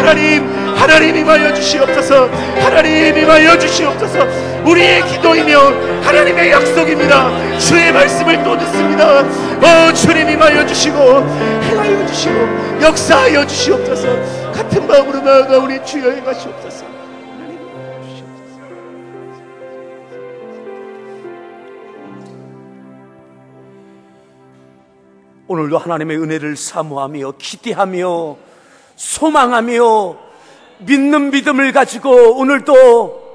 하나님 임하여 주시옵소서. 하나님 임하여 주시옵소서. 우리의 기도이며 하나님의 약속입니다. 주의 말씀을 또 듣습니다. 주님 임하여 주시고 행하여 주시고 역사하여 주시옵소서. 같은 마음으로 나아가 우리 주여 행하시옵소서. 하나님 임하여 주시옵소서. 오늘도 하나님의 은혜를 사모하며 기대하며 소망하며 믿는 믿음을 가지고 오늘도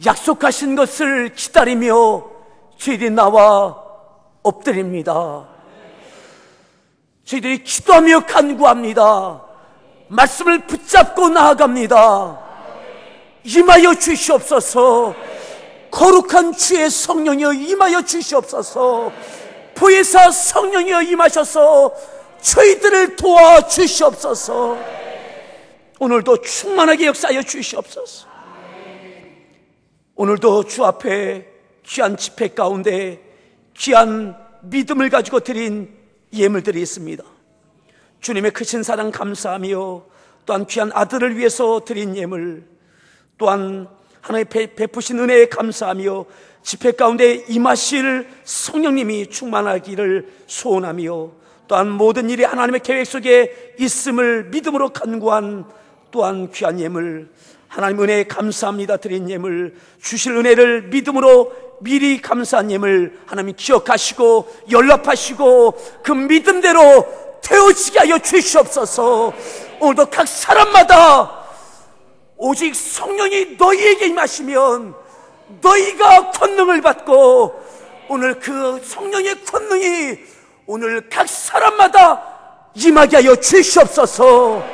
약속하신 것을 기다리며 저희들이 나와 엎드립니다. 저희들이 기도하며 간구합니다. 말씀을 붙잡고 나아갑니다. 임하여 주시옵소서. 거룩한 주의 성령이여 임하여 주시옵소서. 보혜사 성령이여 임하셔서 저희들을 도와주시옵소서. 오늘도 충만하게 역사하여 주시옵소서. 오늘도 주 앞에 귀한 집회 가운데 귀한 믿음을 가지고 드린 예물들이 있습니다. 주님의 크신 사랑 감사하며 또한 귀한 아들을 위해서 드린 예물, 또한 하나님 베푸신 은혜에 감사하며 집회 가운데 임하실 성령님이 충만하기를 소원하며 또한 모든 일이 하나님의 계획 속에 있음을 믿음으로 간구한 또한 귀한 예물, 하나님 은혜에 감사합니다 드린 예물, 주실 은혜를 믿음으로 미리 감사한 예물 하나님 기억하시고 연락하시고 그 믿음대로 되어지게 하여 주시옵소서. 오늘도 각 사람마다 오직 성령이 너희에게 임하시면 너희가 권능을 받고 오늘 그 성령의 권능이 오늘 각 사람마다 임하게 하여 주시옵소서.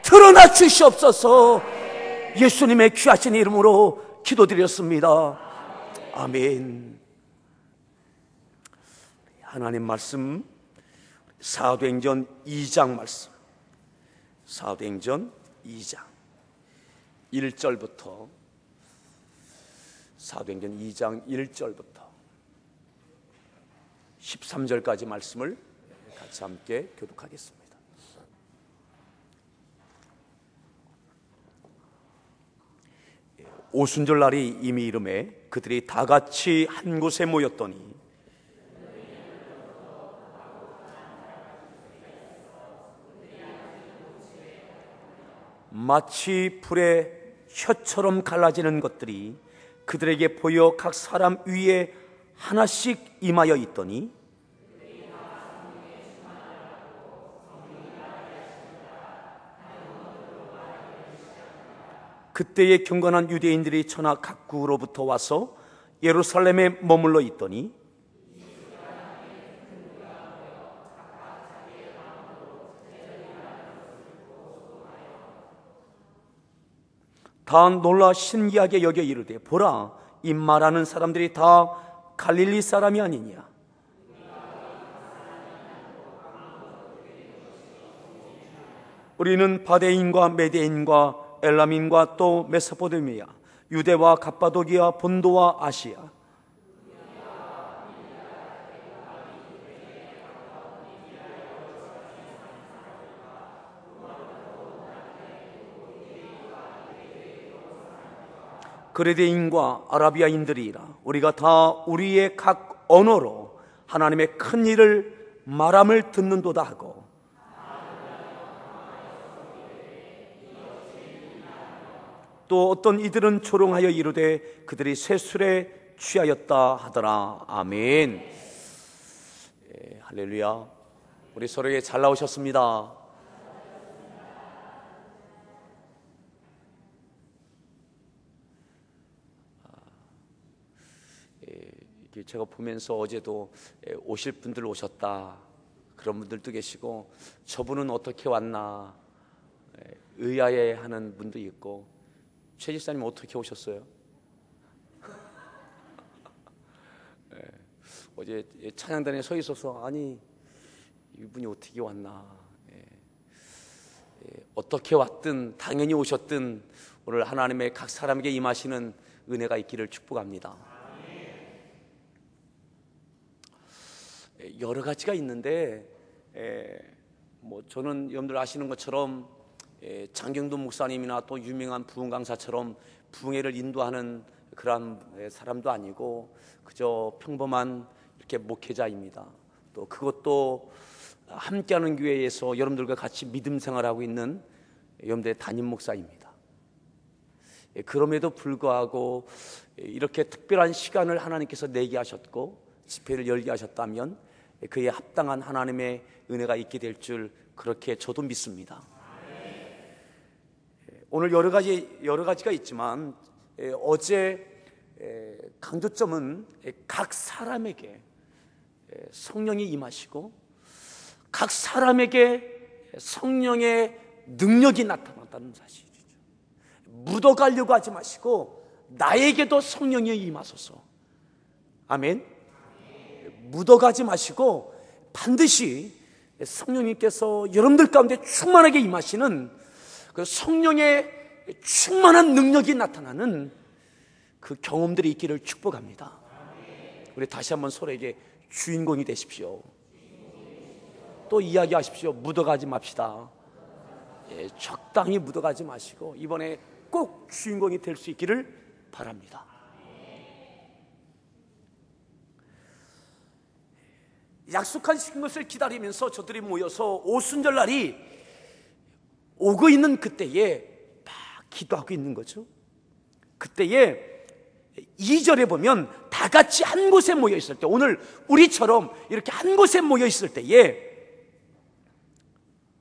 드러나 주시옵소서. 예수님의 귀하신 이름으로 기도드렸습니다. 아멘. 하나님 말씀 사도행전 2장 말씀, 사도행전 2장 1절부터 사도행전 2장 1절부터 13절까지 말씀을 같이 함께 교독하겠습니다. 오순절 날이 이미 이름에 그들이 다 같이 한 곳에 모였더니 마치 불에 혀처럼 갈라지는 것들이 그들에게 보여 각 사람 위에 하나씩 임하여 있더니 그때에 경건한 유대인들이 천하 각국으로부터 와서 예루살렘에 머물러 있더니 다 놀라 신기하게 여겨 이르되 보라 이 말하는 사람들이 다 갈릴리 사람이 아니냐. 우리는 바데인과 메데인과 엘람인과 또 메소포타미아, 유대와 갑바도기아, 본도와 아시아, 그레데인과 아라비아인들이라. 우리가 다 우리의 각 언어로 하나님의 큰 일을 말함을 듣는도다 하고 또 어떤 이들은 조롱하여 이르되 그들이 쇠술에 취하였다 하더라. 아멘. 할렐루야. 우리 서로에게 잘 나오셨습니다. 제가 보면서 어제도 오실 분들 오셨다 그런 분들도 계시고 저분은 어떻게 왔나 의아해하는 분도 있고 최 집사님 어떻게 오셨어요? 어제 찬양단에 서 있어서 아니 이분이 어떻게 왔나 어떻게 왔든 당연히 오셨든 오늘 하나님의 각 사람에게 임하시는 은혜가 있기를 축복합니다. 여러 가지가 있는데 저는 여러분들 아시는 것처럼 장경돈 목사님이나 또 유명한 부흥 강사처럼 부흥회를 인도하는 그런 사람도 아니고 그저 평범한 이렇게 목회자입니다. 또 그것도 함께하는 교회에서 여러분들과 같이 믿음 생활하고 있는 여러분들의 담임 목사입니다. 그럼에도 불구하고 이렇게 특별한 시간을 하나님께서 내게 하셨고 집회를 열게 하셨다면 그에 합당한 하나님의 은혜가 있게 될 줄 그렇게 저도 믿습니다. 오늘 여러 가지가 있지만 어제 강조점은 각 사람에게 성령이 임하시고 각 사람에게 성령의 능력이 나타났다는 사실이죠. 묻어가려고 하지 마시고 나에게도 성령이 임하소서. 아멘. 묻어가지 마시고 반드시 성령님께서 여러분들 가운데 충만하게 임하시는 그 성령의 충만한 능력이 나타나는 그 경험들이 있기를 축복합니다. 우리 다시 한번 서로에게 주인공이 되십시오. 또 이야기하십시오. 묻어가지 맙시다. 적당히 묻어가지 마시고 이번에 꼭 주인공이 될 수 있기를 바랍니다. 약속하신 것을 기다리면서 저들이 모여서 오순절날이 오고 있는 그때에 막 기도하고 있는 거죠. 그때에 2절에 보면 다 같이 한 곳에 모여 있을 때, 오늘 우리처럼 이렇게 한 곳에 모여 있을 때에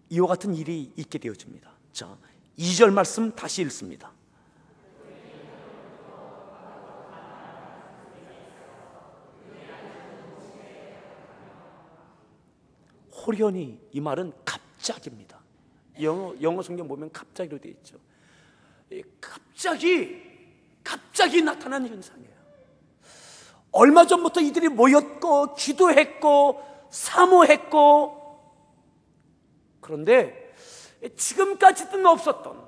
이와 같은 일이 있게 되어집니다. 자, 2절 말씀 다시 읽습니다. 호련히, 이 말은 갑자기입니다. 영어 성경 보면 갑자기로 되어 있죠. 갑자기 나타난 현상이에요. 얼마 전부터 이들이 모였고 기도했고 사모했고, 그런데 지금까지는 없었던,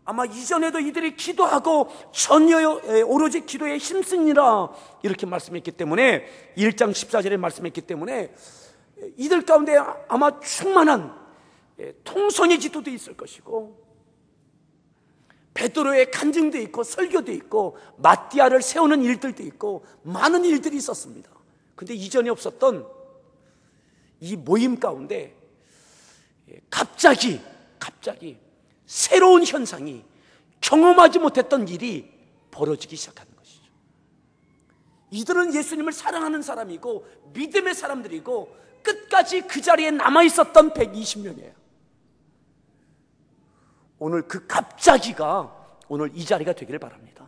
아마 이전에도 이들이 기도하고 전혀 오로지 기도에 힘쓰니라 이렇게 말씀했기 때문에, 1장 14절에 말씀했기 때문에 이들 가운데 아마 충만한 통성의 기도도 있을 것이고, 베드로의 간증도 있고 설교도 있고 마띠아를 세우는 일들도 있고 많은 일들이 있었습니다. 그런데 이전에 없었던 이 모임 가운데 갑자기 새로운 현상이, 경험하지 못했던 일이 벌어지기 시작하는 것이죠. 이들은 예수님을 사랑하는 사람이고 믿음의 사람들이고 끝까지 그 자리에 남아있었던 120명이에요. 오늘 그 갑자기가 오늘 이 자리가 되기를 바랍니다.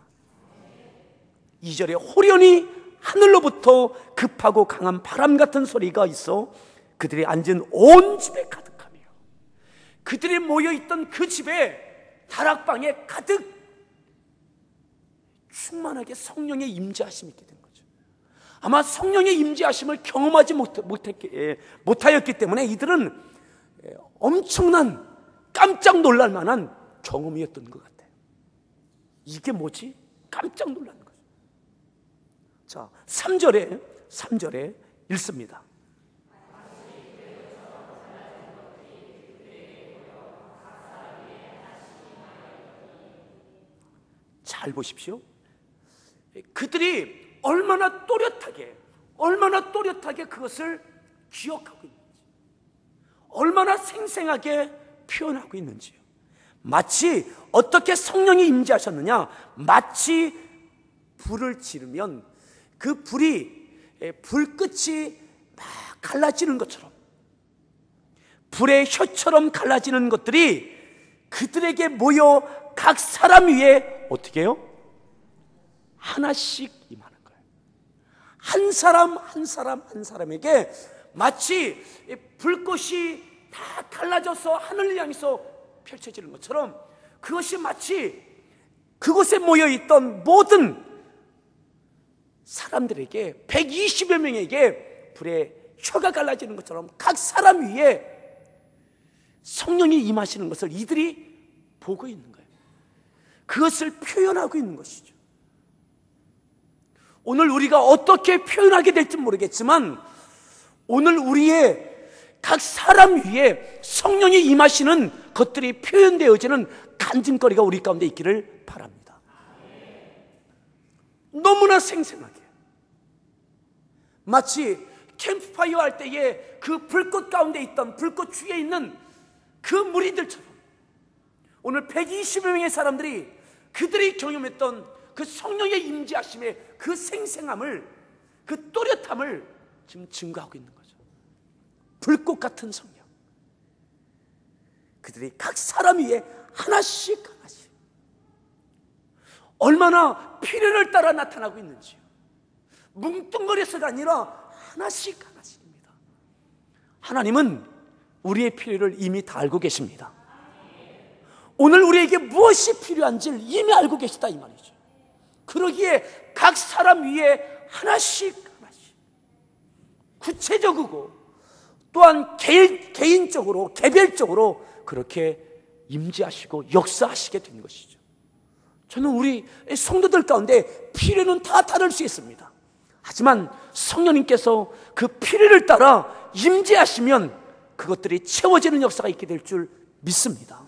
2절에 호련히 하늘로부터 급하고 강한 바람 같은 소리가 있어 그들이 앉은 온 집에 가득하며, 그들이 모여있던 그 집에 다락방에 가득 충만하게 성령의 임재하심이 있게 된 거죠. 아마 성령의 임재하심을 경험하지 못하였기 때문에 이들은 엄청난 깜짝 놀랄 만한 경험이었던 것 같아요. 이게 뭐지? 깜짝 놀라는 거죠. 자, 3절에 읽습니다. 잘 보십시오. 그들이 얼마나 또렷하게 그것을 기억하고 있는지, 얼마나 생생하게 표현하고 있는지요. 마치 어떻게 성령이 임재하셨느냐, 마치 불을 지르면 그 불끝이 막 갈라지는 것처럼, 불의 혀처럼 갈라지는 것들이 그들에게 모여 각 사람 위에 어떻게 해요? 하나씩 임하는 거예요. 한 사람에게 마치 불꽃이 다 갈라져서 하늘을 향해서 펼쳐지는 것처럼, 그것이 마치 그곳에 모여있던 모든 사람들에게, 120여 명에게 불의 혀가 갈라지는 것처럼 각 사람 위에 성령이 임하시는 것을 이들이 보고 있는 거예요. 그것을 표현하고 있는 것이죠. 오늘 우리가 어떻게 표현하게 될지 모르겠지만, 오늘 우리의 각 사람 위에 성령이 임하시는 것들이 표현되어지는 간증거리가 우리 가운데 있기를 바랍니다. 너무나 생생하게, 마치 캠프파이어 할 때에 그 불꽃 가운데 있던, 불꽃 주위에 있는 그 무리들처럼 오늘 120여 명의 사람들이 그들이 경험했던 그 성령의 임재하심의 그 생생함을, 그 또렷함을 지금 증거하고 있는 거죠. 불꽃 같은 성령, 그들이 각 사람 위에 하나씩 하나씩 얼마나 필요를 따라 나타나고 있는지요. 뭉뚱거려서가 아니라 하나씩 하나씩입니다. 하나님은 우리의 필요를 이미 다 알고 계십니다. 오늘 우리에게 무엇이 필요한지를 이미 알고 계시다 이 말이죠. 그러기에 각 사람 위에 하나씩 하나씩 구체적이고 또한 개인적으로, 개별적으로 그렇게 임재하시고 역사하시게 된 것이죠. 저는 우리 성도들 가운데 필요는 다 다를 수 있습니다. 하지만 성령님께서 그 필요를 따라 임재하시면 그것들이 채워지는 역사가 있게 될 줄 믿습니다.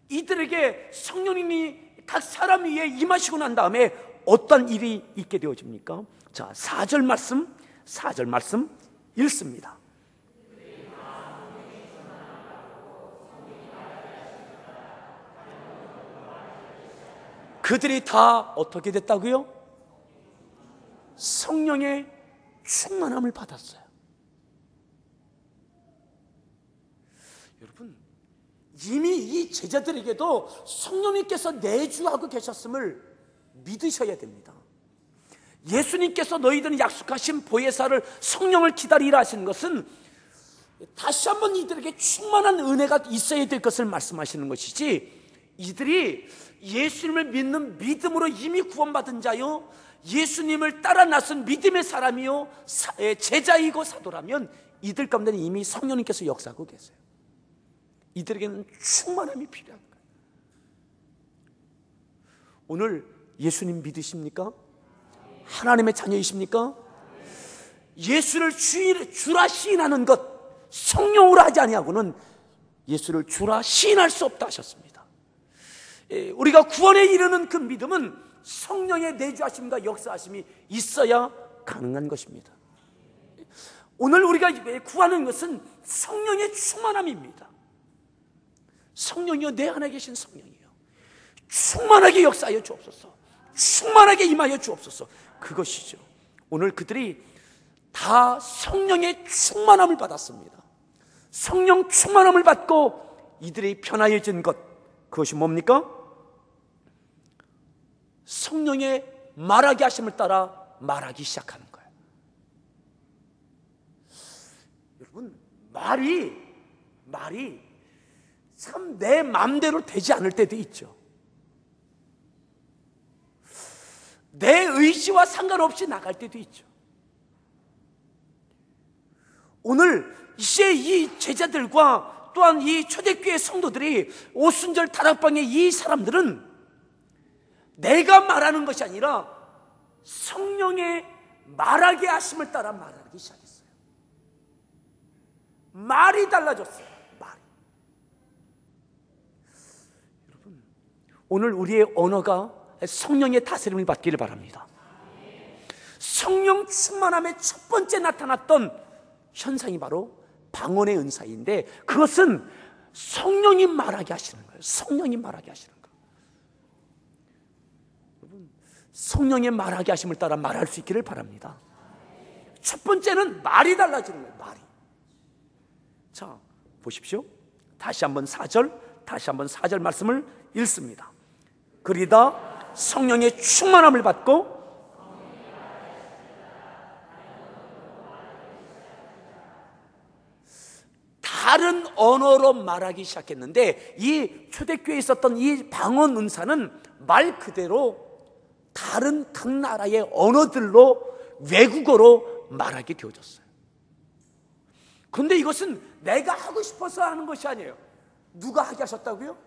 이들에게 성령님이 각 사람 위에 임하시고 난 다음에 어떤 일이 있게 되어집니까? 자, 4절 말씀 읽습니다. 그들이 다 어떻게 됐다고요? 성령의 충만함을 받았어요. 여러분, 이미 이 제자들에게도 성령님께서 내주하고 계셨음을 믿으셔야 됩니다. 예수님께서 너희들은 약속하신 보혜사를, 성령을 기다리라 하시는 것은 다시 한번 이들에게 충만한 은혜가 있어야 될 것을 말씀하시는 것이지, 이들이 예수님을 믿는 믿음으로 이미 구원받은 자요, 예수님을 따라 나선 믿음의 사람이요, 제자이고 사도라면 이들 가운데는 이미 성령님께서 역사하고 계세요. 이들에게는 충만함이 필요한 거예요. 오늘 예수님 믿으십니까? 하나님의 자녀이십니까? 예수를 주라 시인하는 것, 성령으로 하지 아니하고는 예수를 주라 시인할 수 없다 하셨습니다. 우리가 구원에 이르는 그 믿음은 성령의 내주하심과 역사하심이 있어야 가능한 것입니다. 오늘 우리가 구하는 것은 성령의 충만함입니다. 성령이여, 내 안에 계신 성령이여, 충만하게 역사하여 주옵소서, 충만하게 임하여 주옵소서. 그것이죠. 오늘 그들이 다 성령의 충만함을 받았습니다. 성령 충만함을 받고 이들이 편하여진 것, 그것이 뭡니까? 성령의 말하게 하심을 따라 말하기 시작하는 거예요. 여러분, 말이 참 내 마음대로 되지 않을 때도 있죠. 내 의지와 상관없이 나갈 때도 있죠. 오늘 이제 이 제자들과 또한 이 초대교회 성도들이 오순절 다락방의 이 사람들은 내가 말하는 것이 아니라 성령의 말하게 하심을 따라 말하기 시작했어요. 말이 달라졌어요. 말이. 여러분, 오늘 우리의 언어가 성령의 다스림을 받기를 바랍니다. 성령 충만함의 첫 번째 나타났던 현상이 바로 방언의 은사인데, 그것은 성령이 말하게 하시는 거예요. 성령이 말하게 하시는 거예요. 여러분, 성령의 말하게 하심을 따라 말할 수 있기를 바랍니다. 첫 번째는 말이 달라지는 거예요. 말이. 자, 보십시오. 다시 한번 4절 말씀을 읽습니다. 그리다 성령의 충만함을 받고 다른 언어로 말하기 시작했는데, 이 초대교회에 있었던 이 방언 은사는 말 그대로 다른 각 나라의 언어들로, 외국어로 말하게 되어졌어요. 그런데 이것은 내가 하고 싶어서 하는 것이 아니에요. 누가 하게 하셨다고요?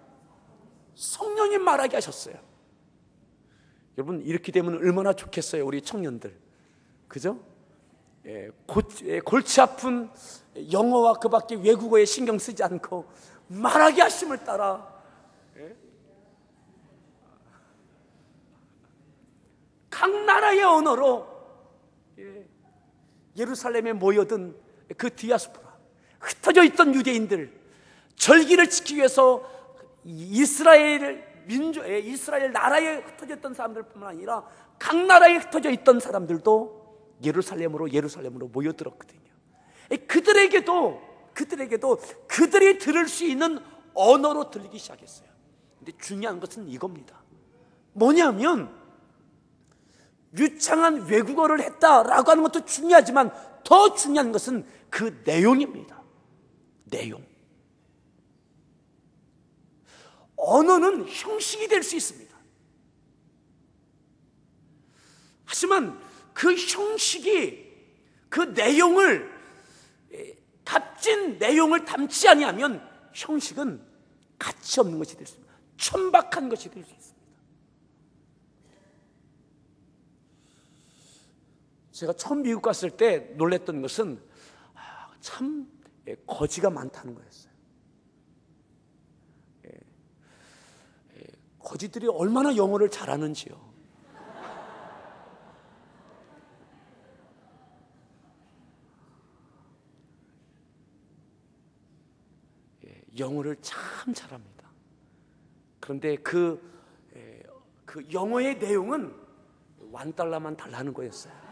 성령이 말하게 하셨어요. 여러분, 이렇게 되면 얼마나 좋겠어요, 우리 청년들. 그죠? 골치 아픈 영어와 그 밖에 외국어에 신경 쓰지 않고 말하게 하심을 따라 각 나라의 언어로 예루살렘에 모여든 그 디아스포라, 흩어져 있던 유대인들, 절기를 지키기 위해서 이스라엘 나라에 흩어져 있던 사람들뿐만 아니라 각 나라에 흩어져 있던 사람들도 예루살렘으로 모여들었거든요. 그들에게도 그들이 들을 수 있는 언어로 들리기 시작했어요. 근데 중요한 것은 이겁니다. 뭐냐면 유창한 외국어를 했다라고 하는 것도 중요하지만 더 중요한 것은 그 내용입니다. 내용. 언어는 형식이 될 수 있습니다. 하지만 그 형식이 그 내용을, 값진 내용을 담지 아니하면 형식은 가치 없는 것이 될 수 있습니다. 천박한 것이 될 수 있습니다. 제가 처음 미국 갔을 때 놀랬던 것은 참 거지가 많다는 거였어요. 거지들이 얼마나 영어를 잘하는지요. 영어를 참 잘합니다. 그런데 그 영어의 내용은 $1만 달라는 거였어요.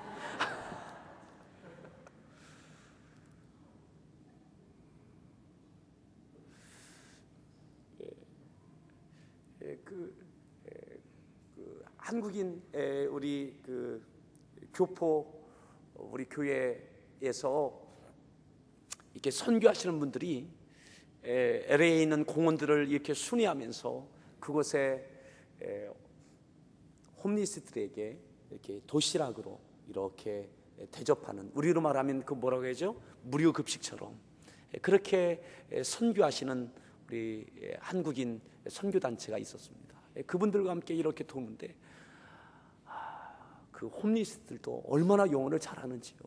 한국인 우리 교포 우리 교회에서 이렇게 선교하시는 분들이 LA에 있는 공원들을 이렇게 순회하면서 그곳에 홈리스들에게 이렇게 도시락으로 이렇게 대접하는, 우리로 말하면 그 뭐라고 하죠? 무료 급식처럼 그렇게 선교하시는 우리 한국인 선교단체가 있었습니다. 그분들과 함께 이렇게 도는데 그 홈리스들도 얼마나 영어를 잘하는지요.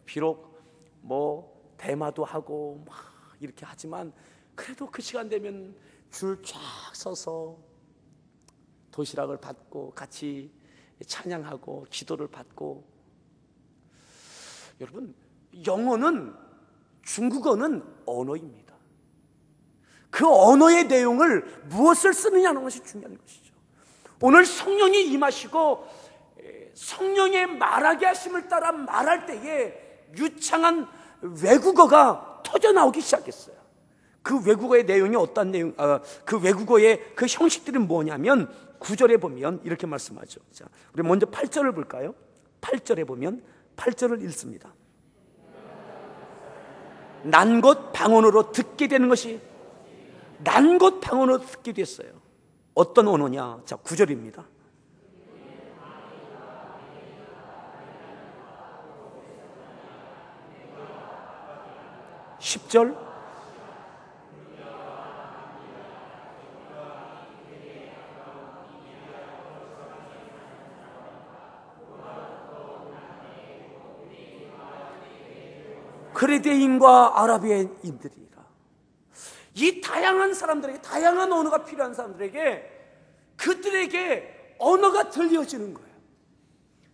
비록 뭐 대마도 하고 막 이렇게 하지만 그래도 그 시간 되면 줄 쫙 서서 도시락을 받고 같이 찬양하고 기도를 받고. 여러분, 영어는, 중국어는 언어입니다. 그 언어의 내용을 무엇을 쓰느냐는 것이 중요한 것이죠. 오늘 성령이 임하시고 성령의 말하게 하심을 따라 말할 때에 유창한 외국어가 터져나오기 시작했어요. 그 외국어의 내용이 어떤 내용, 그 외국어의 그 형식들은 뭐냐면 9절에 보면 이렇게 말씀하죠. 자, 우리 먼저 8절을 볼까요? 8절에 보면 8절을 읽습니다. 난 곧 방언으로 듣게 되는 것이, 난 곧 방언으로 듣게 됐어요. 어떤 언어냐? 자, 9절입니다. 10절, 크레데인과 아라비아인들이라. 이 다양한 사람들에게, 다양한 언어가 필요한 사람들에게, 그들에게 언어가 들려지는 거예요.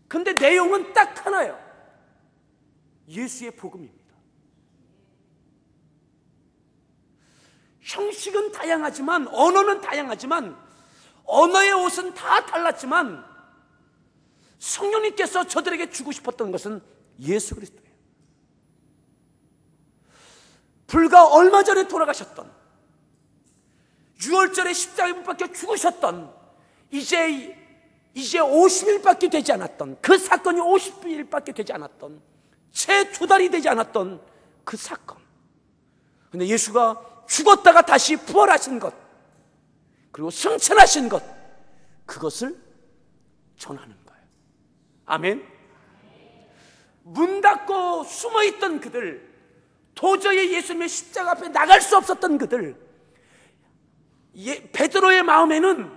근데 내용은 딱 하나예요. 예수의 복음입니다. 형식은 다양하지만, 언어는 다양하지만, 언어의 옷은 다 달랐지만 성령님께서 저들에게 주고 싶었던 것은 예수 그리스도예요. 불과 얼마 전에 돌아가셨던, 6월절에 십자가에 못 박혀 죽으셨던, 이제 50일밖에 되지 않았던, 그 사건이 50일밖에 되지 않았던, 채 2달이 되지 않았던 그 사건. 근데 예수가 죽었다가 다시 부활하신 것, 그리고 승천하신 것, 그것을 전하는 거예요. 아멘. 문 닫고 숨어있던 그들, 도저히 예수님의 십자가 앞에 나갈 수 없었던 그들, 베드로의 마음에는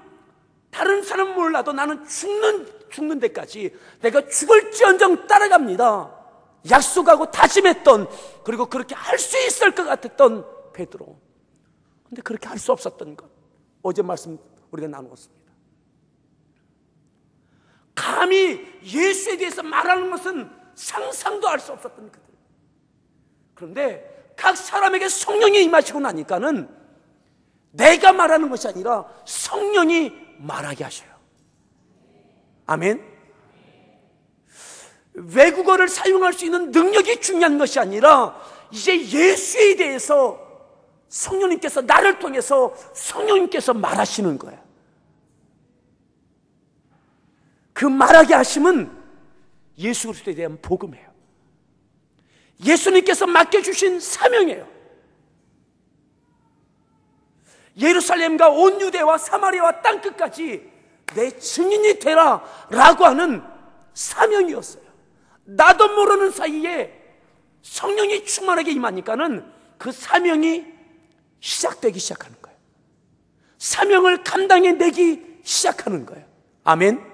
다른 사람은 몰라도 나는 죽는 데까지 내가 죽을지언정 따라갑니다. 약속하고 다짐했던, 그리고 그렇게 할 수 있을 것 같았던 베드로. 근데 그렇게 할 수 없었던 것, 어제 말씀 우리가 나누었습니다. 감히 예수에 대해서 말하는 것은 상상도 할 수 없었던 그들. 그런데 각 사람에게 성령이 임하시고 나니까는 내가 말하는 것이 아니라 성령이 말하게 하셔요. 아멘. 외국어를 사용할 수 있는 능력이 중요한 것이 아니라 이제 예수에 대해서 성령님께서, 나를 통해서 성령님께서 말하시는 거예요. 그 말하게 하심은 예수 그리스도에 대한 복음이에요. 예수님께서 맡겨주신 사명이에요. 예루살렘과 온 유대와 사마리아와 땅끝까지 내 증인이 되라 라고 하는 사명이었어요. 나도 모르는 사이에 성령이 충만하게 임하니까는 그 사명이 시작되기 시작하는 거예요. 사명을 감당해내기 시작하는 거예요. 아멘.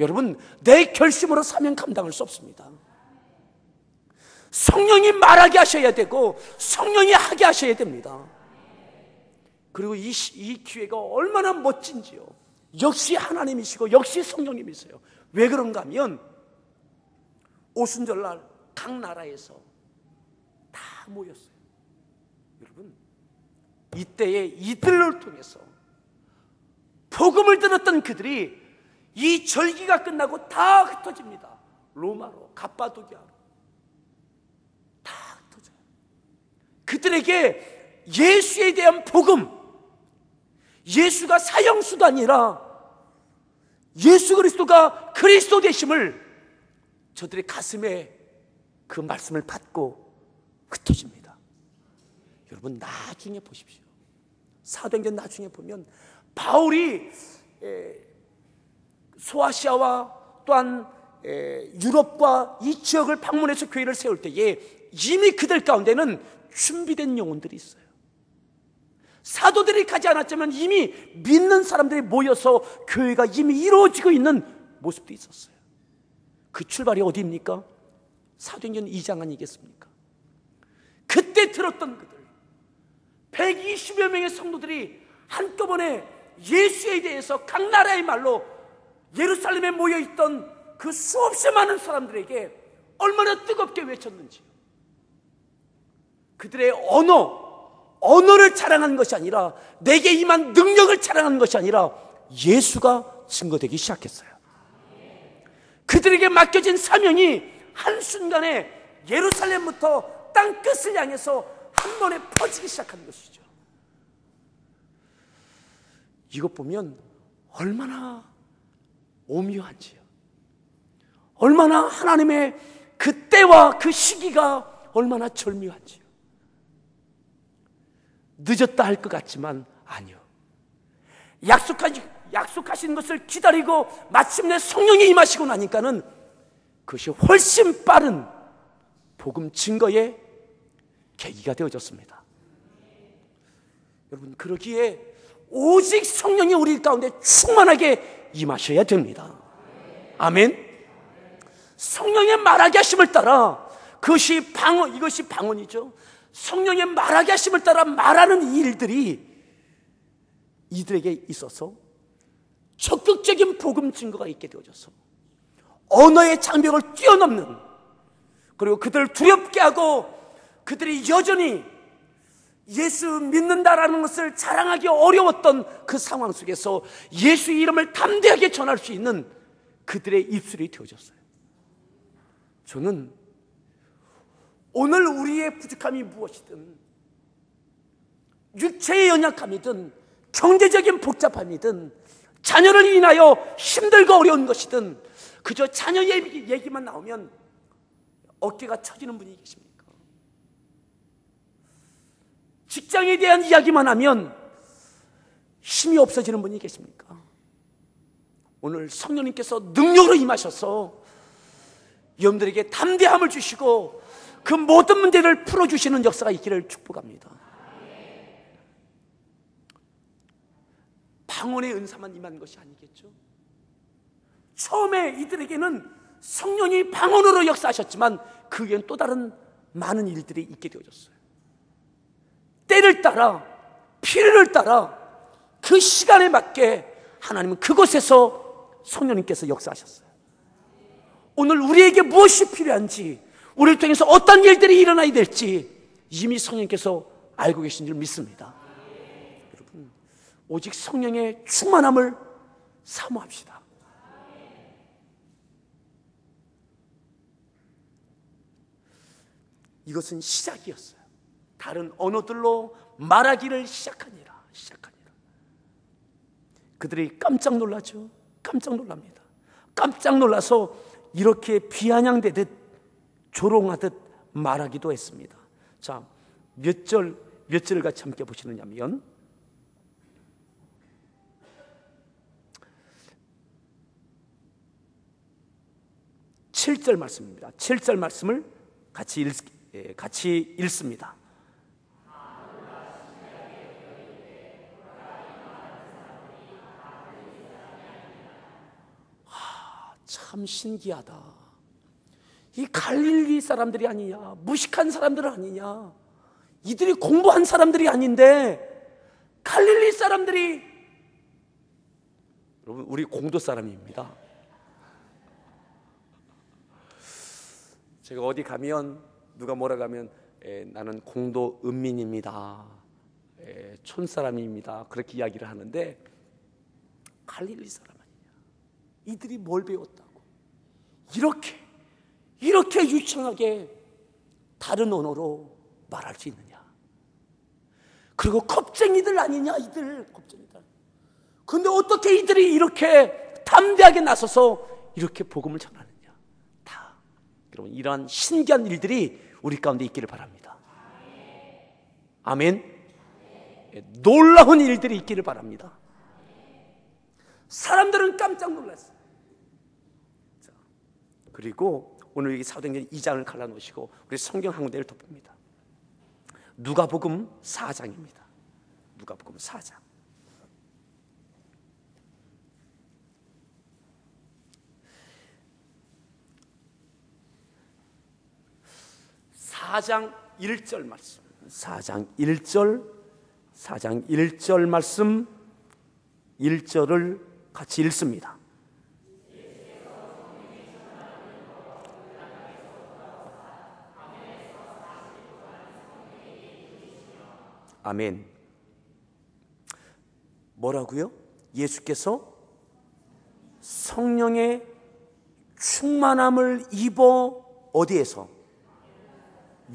여러분, 내 결심으로 사명 감당할 수 없습니다. 성령이 말하게 하셔야 되고 성령이 하게 하셔야 됩니다. 그리고 이 기회가 얼마나 멋진지요. 역시 하나님이시고 역시 성령님이세요. 왜 그런가 하면 오순절날 각 나라에서 다 모였어요. 여러분, 이때에 이들을 통해서 복음을 들었던 그들이 이 절기가 끝나고 다 흩어집니다. 로마로, 갑바도기아로 다 흩어져요. 그들에게 예수에 대한 복음, 예수가 사형수가 아니라 예수 그리스도가 그리스도 되심을 저들의 가슴에 그 말씀을 받고 흩어집니다. 여러분, 나중에 보십시오. 사도행전 나중에 보면 바울이 소아시아와 또한 유럽과 이 지역을 방문해서 교회를 세울 때에 이미 그들 가운데는 준비된 영혼들이 있어요. 사도들이 가지 않았지만 이미 믿는 사람들이 모여서 교회가 이미 이루어지고 있는 모습도 있었어요. 그 출발이 어디입니까? 사도행전 2장 아니겠습니까? 그때 들었던 그들 120여 명의 성도들이 한꺼번에 예수에 대해서 각 나라의 말로 예루살렘에 모여있던 그 수없이 많은 사람들에게 얼마나 뜨겁게 외쳤는지. 그들의 언어를 자랑하는 것이 아니라, 내게 임한 능력을 자랑하는 것이 아니라 예수가 증거되기 시작했어요. 그들에게 맡겨진 사명이 한순간에 예루살렘부터 땅끝을 향해서 한 번에 퍼지기 시작하는 것이죠. 이것 보면 얼마나 오묘한지요. 얼마나 하나님의 그 때와 그 시기가 얼마나 절묘한지요. 늦었다 할 것 같지만 아니요. 약속하신 것을 기다리고 마침내 성령이 임하시고 나니까는 그것이 훨씬 빠른 복음 증거의 계기가 되어졌습니다. 여러분, 그러기에 오직 성령이 우리 가운데 충만하게 임하셔야 됩니다. 아멘. 성령의 말하게 하심을 따라 이것이 방언이죠. 성령의 말하게 하심을 따라 말하는 일들이 이들에게 있어서 적극적인 복음 증거가 있게 되어져서 언어의 장벽을 뛰어넘는, 그리고 그들을 두렵게 하고 그들이 여전히 예수 믿는다라는 것을 자랑하기 어려웠던 그 상황 속에서 예수의 이름을 담대하게 전할 수 있는 그들의 입술이 되어졌어요. 저는 오늘 우리의 부족함이 무엇이든, 육체의 연약함이든 경제적인 복잡함이든 자녀를 인하여 힘들고 어려운 것이든, 그저 자녀 얘기만 나오면 어깨가 처지는 분이 계십니까? 직장에 대한 이야기만 하면 힘이 없어지는 분이 계십니까? 오늘 성령님께서 능력으로 임하셔서 여러분들에게 담대함을 주시고 그 모든 문제를 풀어주시는 역사가 있기를 축복합니다. 방언의 은사만 임한 것이 아니겠죠? 처음에 이들에게는 성령이 방언으로 역사하셨지만 그 위엔 또 다른 많은 일들이 있게 되어졌어요. 때를 따라, 필요를 따라 그 시간에 맞게 하나님은 그곳에서 성령님께서 역사하셨어요. 오늘 우리에게 무엇이 필요한지, 우리를 통해서 어떤 일들이 일어나야 될지 이미 성령님께서 알고 계신 줄 믿습니다. 여러분, 오직 성령의 충만함을 사모합시다. 이것은 시작이었어요. 다른 언어들로 말하기를 시작하니라. 그들이 깜짝 놀라죠. 깜짝 놀랍니다. 깜짝 놀라서 이렇게 비아냥대듯 조롱하듯 말하기도 했습니다. 자, 몇 절을 같이 함께 보시느냐면 7절 말씀입니다. 7절 말씀을 같이 읽습니다. 참 신기하다. 이 갈릴리 사람들이 아니냐, 무식한 사람들 아니냐, 이들이 공부한 사람들이 아닌데 갈릴리 사람들이, 여러분 우리 공도 사람입니다. 제가 어디 가면 누가 뭐라 하면 나는 공도 은민입니다, 촌사람입니다, 그렇게 이야기를 하는데 갈릴리 사람 아니냐, 이들이 뭘 배웠다고 이렇게 유창하게 다른 언어로 말할 수 있느냐. 그리고 겁쟁이들 아니냐, 이들 겁쟁이들. 근데 어떻게 이들이 이렇게 담대하게 나서서 이렇게 복음을 전하느냐. 다 여러분, 이러한 신기한 일들이 우리 가운데 있기를 바랍니다. 아멘. 놀라운 일들이 있기를 바랍니다. 사람들은 깜짝 놀랐어요. 자, 그리고 오늘 여기 사도행전 2장을 갈라놓으시고 우리 성경 한 군데를 덮습니다. 누가복음 4장입니다. 누가복음 4장. (4장 1절) 말씀. 4장 1절 말씀 1절을 같이 읽습니다. 아멘. 뭐라고요? 예수께서 성령의 충만함을 입어 어디에서?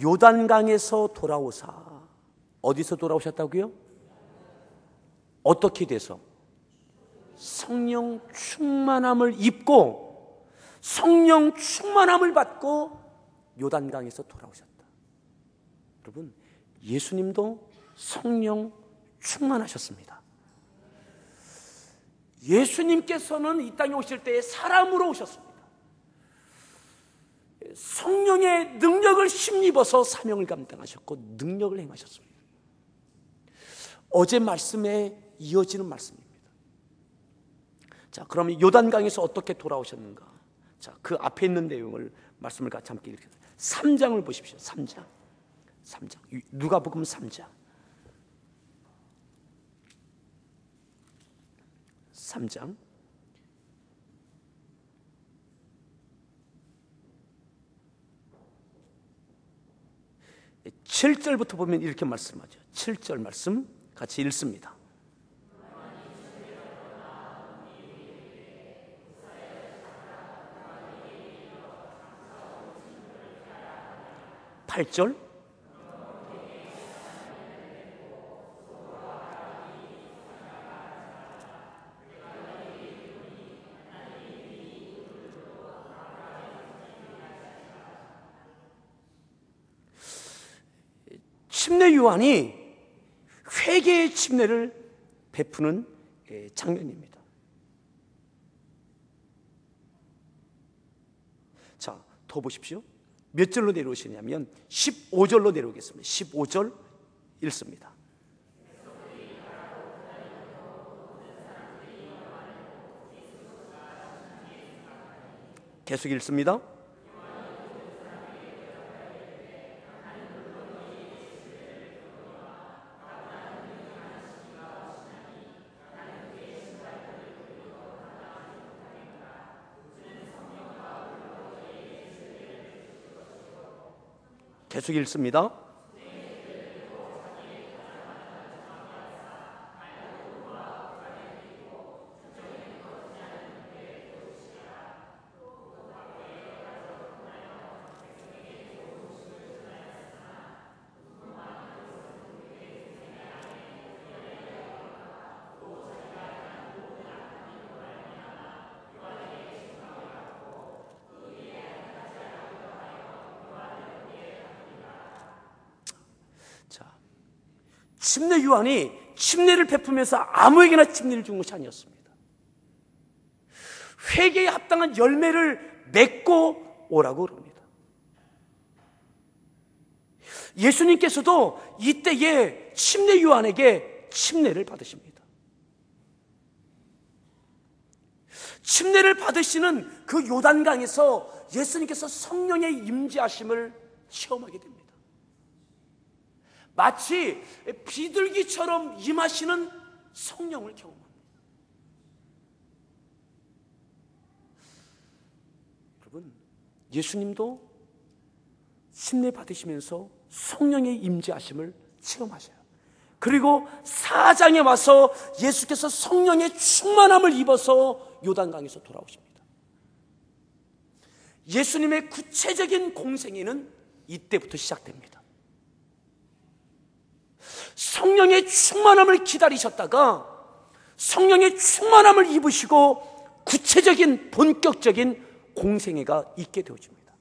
요단강에서 돌아오사. 어디서 돌아오셨다고요? 어떻게 돼서? 성령 충만함을 입고 성령 충만함을 받고 요단강에서 돌아오셨다. 여러분, 예수님도 성령 충만하셨습니다. 예수님께서는 이 땅에 오실 때에 사람으로 오셨습니다. 성령의 능력을 힘입어서 사명을 감당하셨고 능력을 행하셨습니다. 어제 말씀에 이어지는 말씀입니다. 자, 그러면 요단강에서 어떻게 돌아오셨는가? 자, 그 앞에 있는 내용을 말씀을 같이 함께 읽겠습니다. 3장을 보십시오. 3장. 누가복음 3장. 3장 7절부터 보면 이렇게 말씀하죠. 7절 말씀 같이 읽습니다. (8절) 침례 요한이 회개의 침례를 베푸는 장면입니다. 자, 더 보십시오. 몇 절로 내려오시냐면 15절로 내려오겠습니다. 15절 읽습니다. 계속 읽습니다. 계속 읽습니다. 침례 요한이 침례를 베푸면서 아무에게나 침례를 준 것이 아니었습니다. 회개에 합당한 열매를 맺고 오라고 그럽니다. 예수님께서도 이때에 침례 요한에게 침례를 받으십니다. 침례를 받으시는 그 요단강에서 예수님께서 성령의 임재하심을 체험하게 됩니다. 마치 비둘기처럼 임하시는 성령을 경험합니다. 여러분, 예수님도 침례 받으시면서 성령의 임재하심을 체험하셔요. 그리고 4장에 와서 예수께서 성령의 충만함을 입어서 요단강에서 돌아오십니다. 예수님의 구체적인 공생애는 이때부터 시작됩니다. 성령의 충만함을 기다리셨다가 성령의 충만함을 입으시고 구체적인 본격적인 공생애가 있게 되어집니다.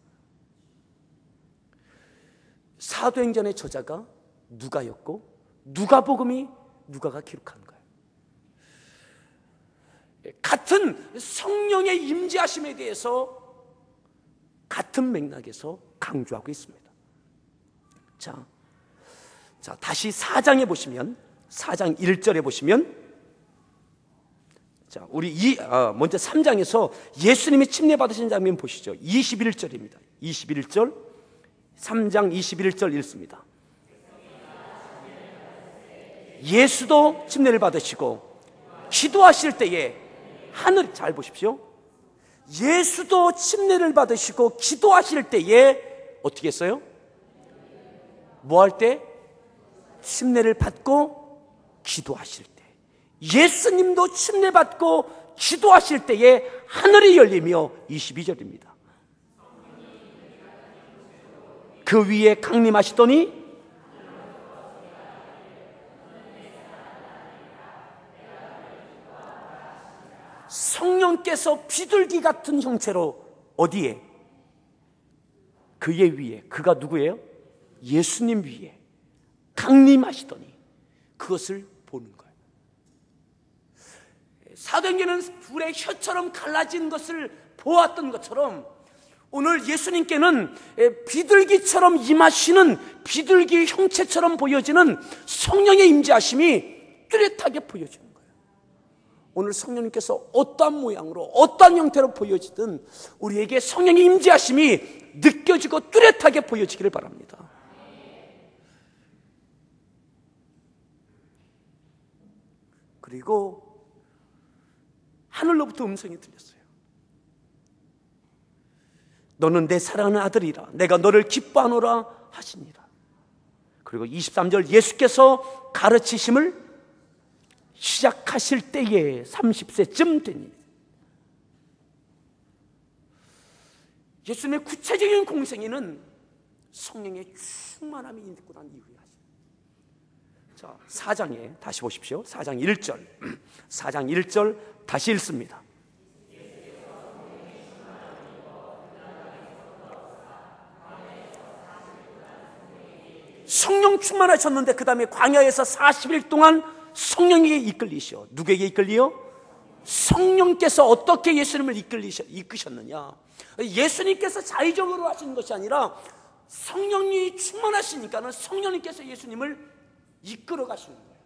사도행전의 저자가 누가였고 누가복음이 누가가 기록한 거예요. 같은 성령의 임재하심에 대해서 같은 맥락에서 강조하고 있습니다. 자, 다시 4장에 보시면 4장 1절에 보시면 자, 우리 먼저 3장에서 예수님이 침례 받으신 장면 보시죠. 21절입니다. 21절 3장 21절 읽습니다. 예수도 침례를 받으시고 기도하실 때에 하늘 잘 보십시오. 예수도 침례를 받으시고 기도하실 때에 어떻게 했어요? 뭐 할 때? 침례를 받고 기도하실 때. 예수님도 침례 받고 기도하실 때에 하늘이 열리며 22절입니다. 그 위에 강림하시더니 성령께서 비둘기 같은 형체로 어디에? 그의 위에. 그가 누구예요? 예수님 위에 강림하시더니 그것을 보는 거예요. 사도행전은 불의 혀처럼 갈라진 것을 보았던 것처럼 오늘 예수님께는 비둘기처럼 임하시는 비둘기 형체처럼 보여지는 성령의 임재하심이 뚜렷하게 보여지는 거예요. 오늘 성령님께서 어떠한 모양으로 어떠한 형태로 보여지든 우리에게 성령의 임재하심이 느껴지고 뚜렷하게 보여지기를 바랍니다. 그리고 하늘로부터 음성이 들렸어요. 너는 내 사랑하는 아들이라 내가 너를 기뻐하노라 하시니라. 그리고 23절 예수께서 가르치심을 시작하실 때에 30세쯤 되니 예수님의 구체적인 공생애는 성령의 충만함이 있고 난 이후에 자, 4장에 다시 보십시오. 4장 1절 4장 1절 다시 읽습니다. 성령 충만하셨는데 그 다음에 광야에서 40일 동안 성령에게 이끌리시오. 누구에게 이끌리요? 성령께서 어떻게 예수님을 이끄셨느냐. 예수님께서 자의적으로 하시는 것이 아니라 성령이 충만하시니까는 성령님께서 예수님을 이끌어 가시는 거예요.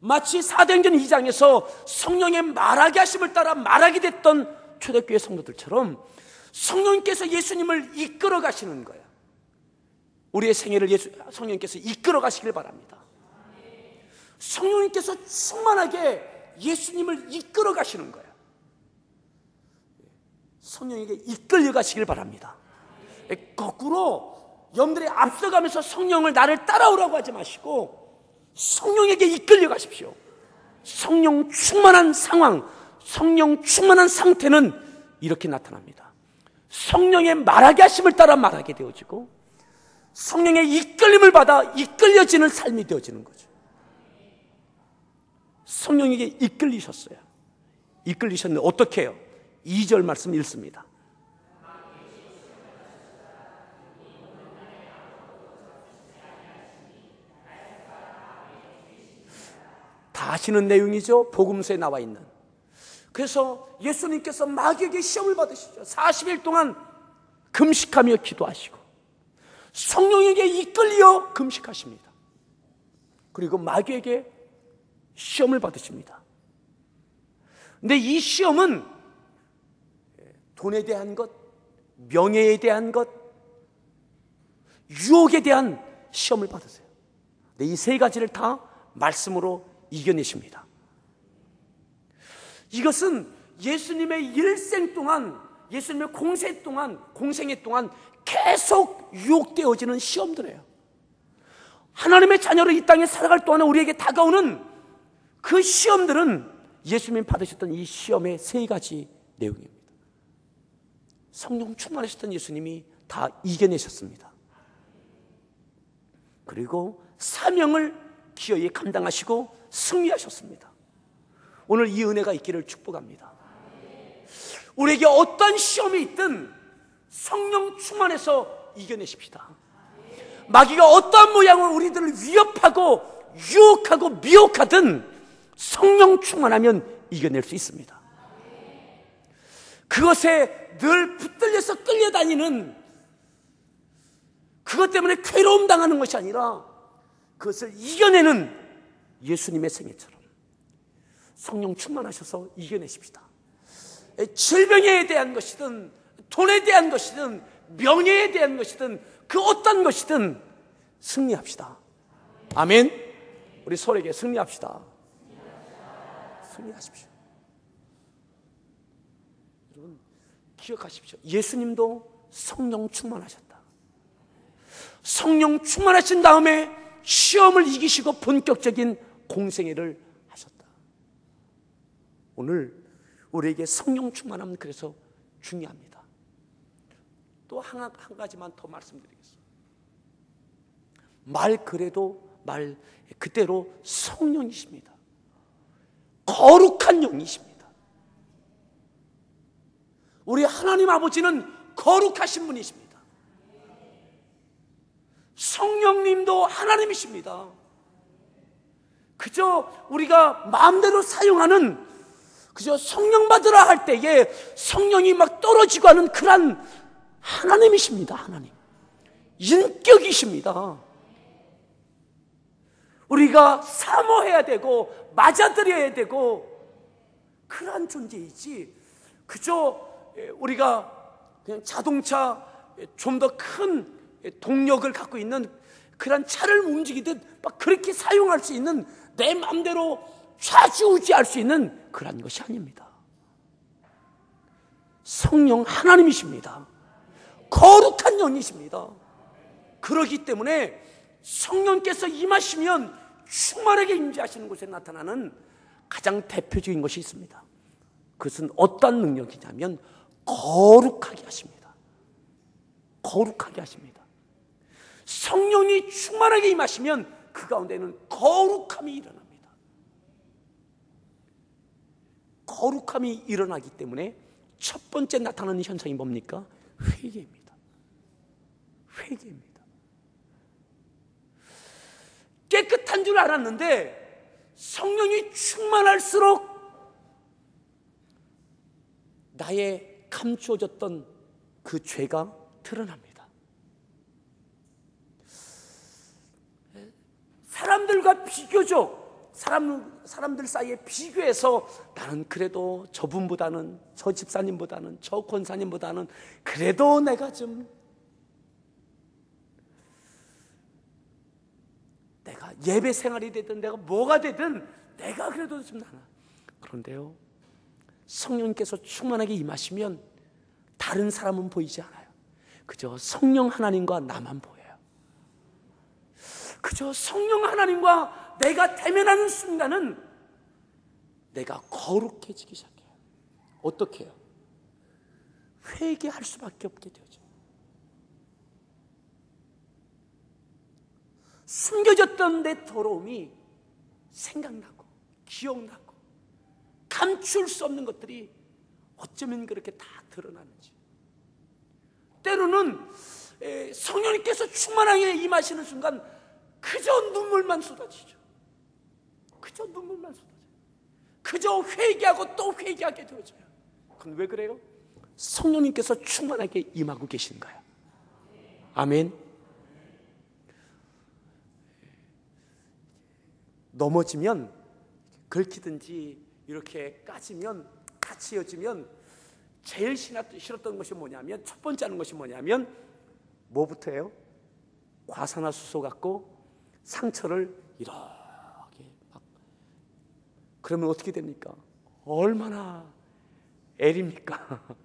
마치 사도행전 2장에서 성령의 말하게 하심을 따라 말하게 됐던 초대교회 성도들처럼 성령님께서 예수님을 이끌어 가시는 거예요. 우리의 생애를 성령님께서 이끌어 가시길 바랍니다. 성령님께서 충만하게 예수님을 이끌어 가시는 거예요. 성령에게 이끌려 가시길 바랍니다. 거꾸로 여러분들이 앞서가면서 성령을 나를 따라오라고 하지 마시고 성령에게 이끌려 가십시오. 성령 충만한 상황, 성령 충만한 상태는 이렇게 나타납니다. 성령의 말하게 하심을 따라 말하게 되어지고 성령의 이끌림을 받아 이끌려지는 삶이 되어지는 거죠. 성령에게 이끌리셨어요. 이끌리셨는데 어떻게 해요? 2절 말씀 읽습니다. 다 아시는 내용이죠. 복음서에 나와 있는. 그래서 예수님께서 마귀에게 시험을 받으시죠. 40일 동안 금식하며 기도하시고 성령에게 이끌려 금식하십니다. 그리고 마귀에게 시험을 받으십니다. 근데 이 시험은 돈에 대한 것, 명예에 대한 것, 유혹에 대한 시험을 받으세요. 근데 이 세 가지를 다 말씀으로 이겨내십니다. 이것은 예수님의 일생 동안, 예수님의 공생애 동안 계속 유혹되어지는 시험들이에요. 하나님의 자녀로 이 땅에 살아갈 동안 우리에게 다가오는 그 시험들은 예수님이 받으셨던 이 시험의 세 가지 내용입니다. 성령 충만하셨던 예수님이 다 이겨내셨습니다. 그리고 사명을 기어이 감당하시고 승리하셨습니다. 오늘 이 은혜가 있기를 축복합니다. 우리에게 어떤 시험이 있든 성령 충만해서 이겨내십시다. 마귀가 어떤 모양으로 우리들을 위협하고 유혹하고 미혹하든 성령 충만하면 이겨낼 수 있습니다. 그것에 늘 붙들려서 끌려다니는 그것 때문에 괴로움 당하는 것이 아니라 그것을 이겨내는 예수님의 생애처럼 성령 충만하셔서 이겨내십시다. 질병에 대한 것이든 돈에 대한 것이든 명예에 대한 것이든 그 어떤 것이든 승리합시다. 아멘. 우리 서로에게 승리합시다. 승리하십시오. 여러분 기억하십시오. 예수님도 성령 충만하셨다. 성령 충만하신 다음에 시험을 이기시고 본격적인 공생애를 하셨다. 오늘 우리에게 성령 충만함은 그래서 중요합니다. 또 한 가지만 더 말씀드리겠습니다. 말 그대로 성령이십니다. 거룩한 영이십니다. 우리 하나님 아버지는 거룩하신 분이십니다. 성령님도 하나님이십니다. 그저 우리가 마음대로 사용하는 그저 성령 받으라 할 때에 성령이 막 떨어지고 하는 그런 하나님이십니다. 하나님 인격이십니다. 우리가 사모해야 되고 맞아들여야 되고 그러한 존재이지 그저 우리가 그냥 자동차 좀 더 큰 동력을 갖고 있는 그런 차를 움직이듯 막 그렇게 사용할 수 있는 내 마음대로 좌지우지할 수 있는 그런 것이 아닙니다. 성령 하나님이십니다. 거룩한 영이십니다. 그렇기 때문에 성령께서 임하시면 충만하게 임재하시는 곳에 나타나는 가장 대표적인 것이 있습니다. 그것은 어떤 능력이냐면 거룩하게 하십니다. 거룩하게 하십니다. 성령이 충만하게 임하시면 그 가운데는 거룩함이 일어납니다. 거룩함이 일어나기 때문에 첫 번째 나타나는 현상이 뭡니까? 회개입니다. 회개입니다. 깨끗한 줄 알았는데 성령이 충만할수록 나의 감추어졌던 그 죄가 드러납니다. 사람들과 비교적 사람들 사이에 비교해서 나는 그래도 저분보다는, 저 집사님보다는, 저 권사님보다는 그래도 내가 예배 생활이 되든 내가 뭐가 되든 내가 그래도 좀 나나. 그런데요, 성령님께서 충만하게 임하시면 다른 사람은 보이지 않아요. 그저 성령 하나님과 나만 보여요. 그저 성령 하나님과 내가 대면하는 순간은 내가 거룩해지기 시작해요. 어떻게 해요? 회개할 수밖에 없게 되죠. 숨겨졌던 내 더러움이 생각나고 기억나고 감출 수 없는 것들이 어쩌면 그렇게 다 드러나는지. 때로는 성령님께서 충만하게 임하시는 순간 그저 눈물만 쏟아지죠. 그저 눈물만 쏟아져요. 그저 회개하고 또 회개하게 되어져요. 그건 왜 그래요? 성령님께서 충만하게 임하고 계시는 거예요. 아멘. 넘어지면, 긁히든지 이렇게 까지면, 다치어지면 제일 싫었던 것이 뭐냐면, 첫 번째 하는 것이 뭐냐면 뭐부터 해요? 과산화수소 갖고 상처를 이렇게 막, 그러면 어떻게 됩니까? 얼마나 애립니까?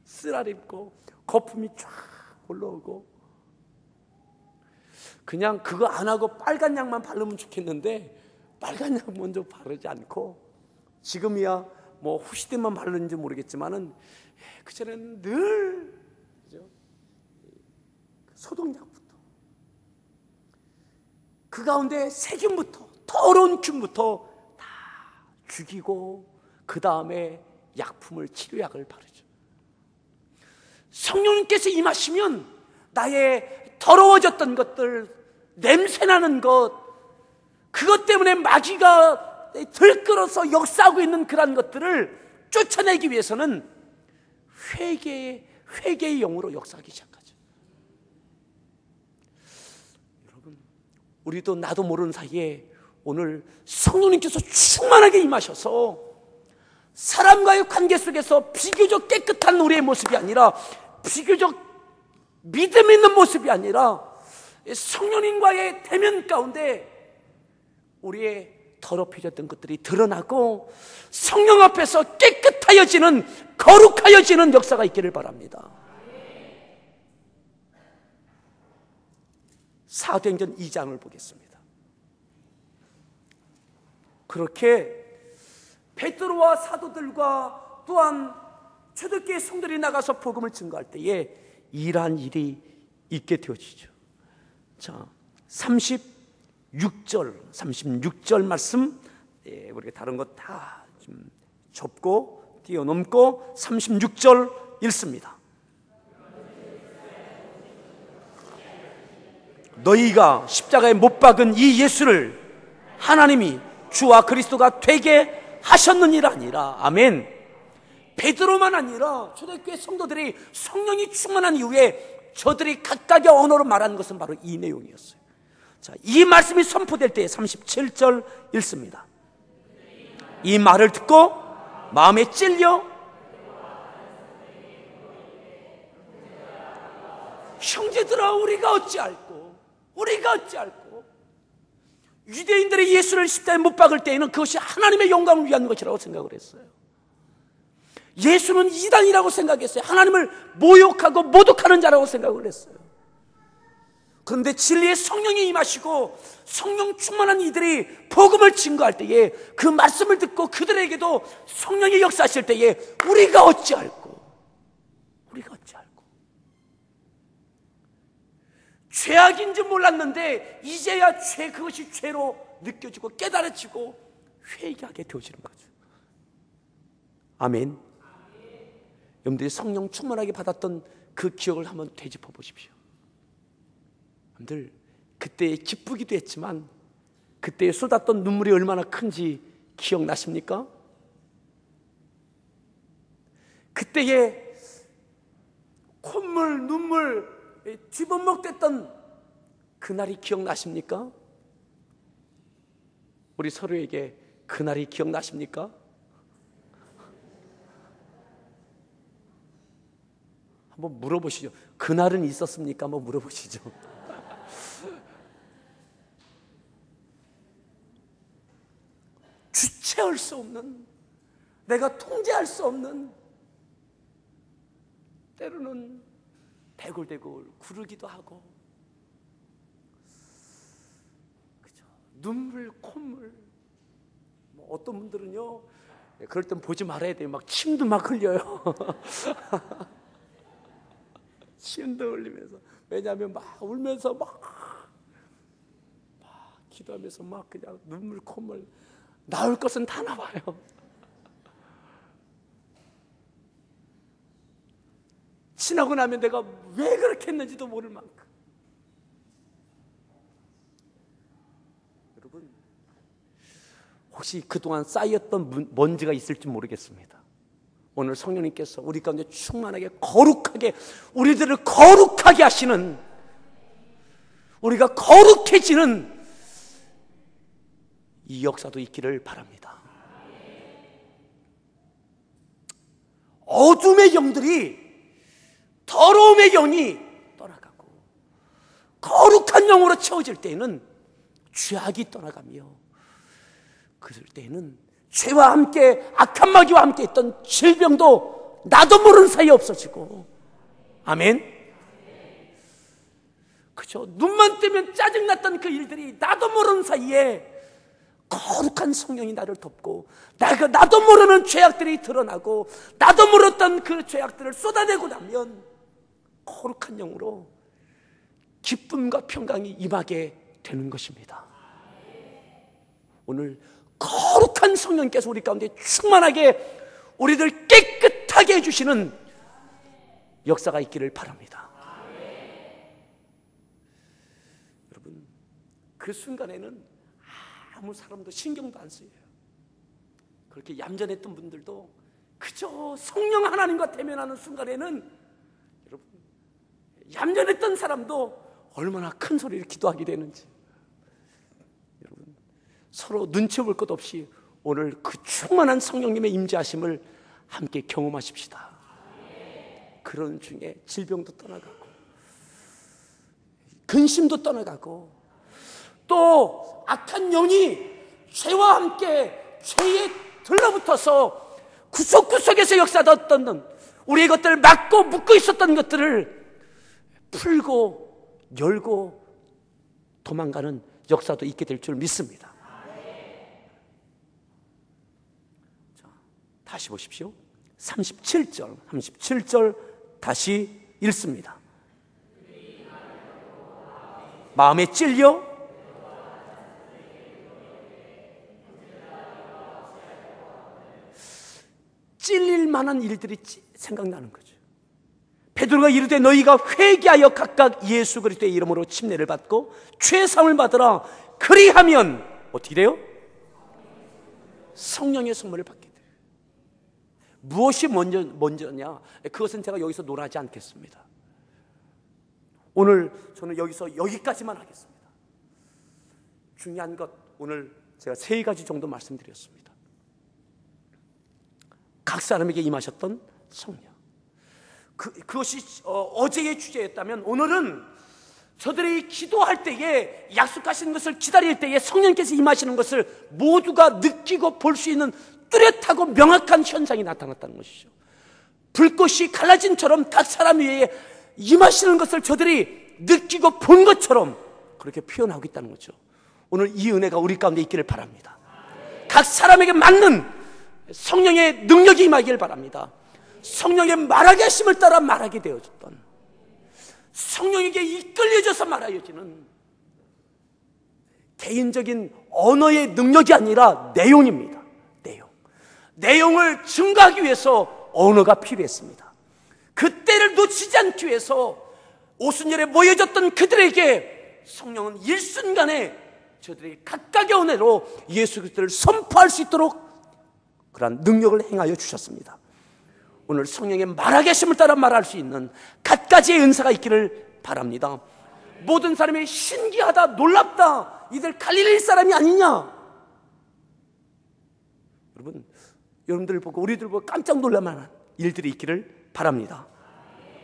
쓰라립고 거품이 쫙 올라오고. 그냥 그거 안 하고 빨간 약만 바르면 좋겠는데 빨간 약 먼저 바르지 않고, 지금이야 뭐 후시딘만 바르는지 모르겠지만은 그전에는 늘 소독약부터, 그 가운데 세균부터, 더러운 균부터 다 죽이고 그 다음에 약품을, 치료약을 바르죠. 성령님께서 임하시면 나의 더러워졌던 것들, 냄새나는 것, 그것 때문에 마귀가 들끓어서 역사하고 있는 그런 것들을 쫓아내기 위해서는 회개의 영으로 역사하기 시작하죠. 여러분, 우리도 나도 모르는 사이에 오늘 성령님께서 충만하게 임하셔서 사람과의 관계 속에서 비교적 깨끗한 우리의 모습이 아니라, 비교적 믿음 있는 모습이 아니라 성령님과의 대면 가운데 우리의 더럽혀졌던 것들이 드러나고 성령 앞에서 깨끗하여지는, 거룩하여지는 역사가 있기를 바랍니다. 사도행전 2장을 보겠습니다. 그렇게 베드로와 사도들과 또한 초대교회 성도들이 나가서 복음을 증거할 때에 이러한 일이 있게 되어지죠. 자, 36절 말씀, 우리가 다른 것 다 좀 접고 뛰어넘고 36절 읽습니다. 너희가 십자가에 못 박은 이 예수를 하나님이 주와 그리스도가 되게 하셨느니라 아니라. 아멘. 베드로만 아니라 초대교회 성도들이 성령이 충만한 이후에 저들이 각각의 언어로 말하는 것은 바로 이 내용이었어요. 자, 이 말씀이 선포될 때 37절 읽습니다. 이 말을 듣고 마음에 찔려 형제들아 우리가 어찌할꼬. 유대인들이 예수를 십자가에 못 박을 때에는 그것이 하나님의 영광을 위한 것이라고 생각을 했어요. 예수는 이단이라고 생각했어요. 하나님을 모욕하고 모독하는 자라고 생각을 했어요. 그런데 진리의 성령이 임하시고 성령 충만한 이들이 복음을 증거할 때에, 그 말씀을 듣고 그들에게도 성령이 역사하실 때에 우리가 어찌할꼬. 죄악인지 몰랐는데 이제야 그것이 죄로 느껴지고 깨달아지고 회개하게 되어지는 거죠. 아멘. 여러분들이 성령 충만하게 받았던 그 기억을 한번 되짚어 보십시오. 여러분들, 그때 기쁘기도 했지만 그때 쏟았던 눈물이 얼마나 큰지 기억나십니까? 그때의 콧물, 눈물, 뒤범벅됐던 그날이 기억나십니까? 우리 서로에게 그날이 기억나십니까? 한번 물어보시죠. 그날은 있었습니까? 한번 물어보시죠. 주체할 수 없는, 내가 통제할 수 없는, 때로는 대굴대굴 구르기도 하고, 그죠? 눈물, 콧물. 어떤 분들은요, 그럴 땐 보지 말아야 돼요. 막 침도 막 흘려요. 침도 흘리면서. 왜냐하면 막 울면서 막 기도하면서 막 그냥 눈물, 콧물. 나올 것은 다 나와요. 지나고 나면 내가 왜 그렇게 했는지도 모를 만큼. 여러분, 혹시 그동안 쌓였던 먼지가 있을지 모르겠습니다. 오늘 성령님께서 우리 가운데 충만하게 거룩하게, 우리들을 거룩하게 하시는, 우리가 거룩해지는 이 역사도 있기를 바랍니다. 어둠의 영들이, 더러움의 영이 떠나가고 거룩한 영으로 채워질 때에는 죄악이 떠나가며, 그럴 때에는 죄와 함께, 악한 마귀와 함께 있던 질병도 나도 모르는 사이에 없어지고. 아멘. 그죠? 눈만 뜨면 짜증났던 그 일들이 나도 모르는 사이에 거룩한 성령이 나를 덮고, 나도 모르는 죄악들이 드러나고, 나도 모르던 그 죄악들을 쏟아내고 나면 거룩한 영으로 기쁨과 평강이 임하게 되는 것입니다. 오늘 거룩한 성령께서 우리 가운데 충만하게 우리들 깨끗하게 해주시는 역사가 있기를 바랍니다. 여러분, 그 순간에는 아무 사람도 신경도 안 쓰여요. 그렇게 얌전했던 분들도 그저 성령 하나님과 대면하는 순간에는, 여러분, 얌전했던 사람도 얼마나 큰 소리를 기도하게 되는지, 여러분, 서로 눈치 볼 것 없이 오늘 그 충만한 성령님의 임재하심을 함께 경험하십시다. 그런 중에 질병도 떠나가고, 근심도 떠나가고, 또 악한 영이 죄와 함께 죄에 들러붙어서 구석구석에서 역사했던 우리의 것들을 막고 묶고 있었던 것들을 풀고 열고 도망가는 역사도 있게 될 줄 믿습니다. 자, 다시 보십시오. 37절 다시 읽습니다. 마음에 찔려 찔릴 만한 일들이 생각나는 거죠. 베드로가 이르되 너희가 회개하여 각각 예수 그리스도의 이름으로 침례를 받고 죄사함을 받으라. 그리하면 어떻게 돼요? 성령의 선물을 받게 돼요. 무엇이 먼저냐? 그것은 제가 여기서 논하지 않겠습니다. 오늘 저는 여기서 여기까지만 하겠습니다. 중요한 것, 오늘 제가 3가지 정도 말씀드렸습니다. 각 사람에게 임하셨던 성령, 그것이 어제의 주제였다면, 오늘은 저들이 기도할 때에, 약속하신 것을 기다릴 때에 성령께서 임하시는 것을 모두가 느끼고 볼 수 있는 뚜렷하고 명확한 현상이 나타났다는 것이죠. 불꽃이 갈라진처럼 각 사람 위에 임하시는 것을 저들이 느끼고 본 것처럼 그렇게 표현하고 있다는 거죠. 오늘 이 은혜가 우리 가운데 있기를 바랍니다. 각 사람에게 맞는 성령의 능력이 임하기를 바랍니다. 성령의 말하게 하심을 따라 말하게 되어졌던, 성령에게 이끌려져서 말하여지는 개인적인 언어의 능력이 아니라 내용입니다. 내용을 증가하기 위해서 언어가 필요했습니다. 그 때를 놓치지 않기 위해서 오순절에 모여졌던 그들에게 성령은 일순간에 저들이 각각의 언어로 예수 그리스도를 선포할 수 있도록 그러한 능력을 행하여 주셨습니다. 오늘 성령의 말하게 하심을 따라 말할 수 있는 갖가지의 은사가 있기를 바랍니다. 모든 사람이 신기하다, 놀랍다, 이들 갈릴리 사람이 아니냐, 여러분들 보고 우리들 보고 깜짝 놀랄 만한 일들이 있기를 바랍니다.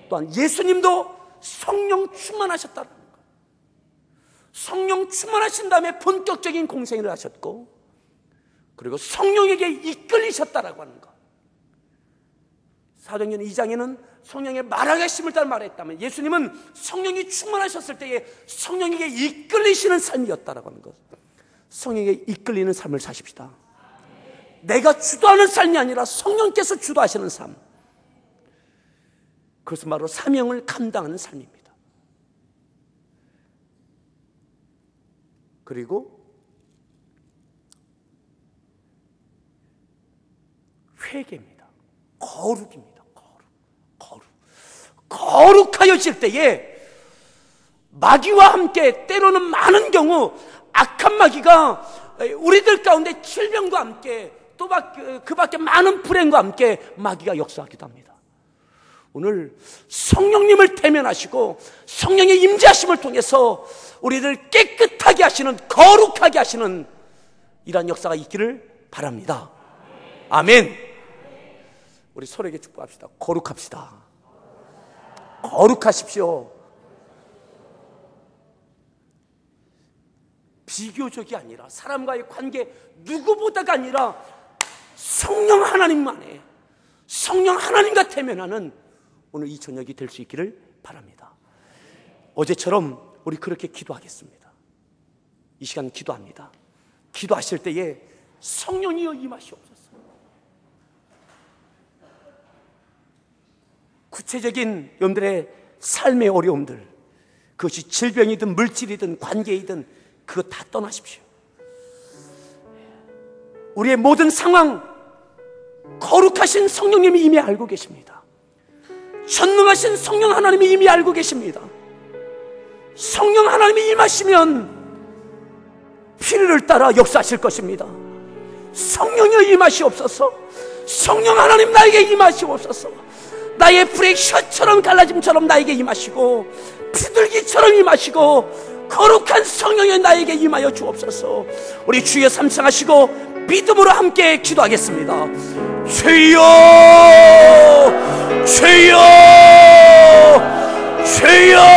또한 예수님도 성령 충만하셨다는 것, 성령 충만하신 다음에 본격적인 공생을 하셨고, 그리고 성령에게 이끌리셨다라고 하는 것. 사도행전 2장에는 성령의 말하심을 따라 말했다면, 예수님은 성령이 충만하셨을 때에 성령에게 이끌리시는 삶이었다라고 하는 것. 성령에게 이끌리는 삶을 사십시다. 내가 주도하는 삶이 아니라 성령께서 주도하시는 삶, 그것은 바로 사명을 감당하는 삶입니다. 그리고 회개입니다. 거룩입니다. 거룩하여질 때에 마귀와 함께, 때로는 많은 경우 악한 마귀가 우리들 가운데 질병과 함께 또 그 밖에 많은 불행과 함께 마귀가 역사하기도 합니다. 오늘 성령님을 대면하시고 성령의 임재하심을 통해서 우리를 깨끗하게 하시는, 거룩하게 하시는 이러한 역사가 있기를 바랍니다. 아멘. 우리 서로에게 축복합시다. 거룩합시다. 거룩하십시오. 비교적이 아니라, 사람과의 관계 누구보다가 아니라 성령 하나님만에, 성령 하나님과 대면하는 오늘 이 저녁이 될 수 있기를 바랍니다. 어제처럼 우리 그렇게 기도하겠습니다. 이 시간 기도합니다. 기도하실 때에 성령이여 임하시옵소서. 구체적인 여러분들의 삶의 어려움들, 그것이 질병이든 물질이든 관계이든 그거 다 떠나십시오. 우리의 모든 상황 거룩하신 성령님이 이미 알고 계십니다. 전능하신 성령 하나님이 이미 알고 계십니다. 성령 하나님이 임하시면 피를 따라 역사하실 것입니다. 성령이여 임하시옵소서. 성령 하나님 나에게 임하시옵소서. 나의 불의 혀처럼 갈라짐처럼 나에게 임하시고, 비둘기처럼 임하시고, 거룩한 성령이 나에게 임하여 주옵소서. 우리 주여 삼창하시고 믿음으로 함께 기도하겠습니다. 주여, 주여, 주여.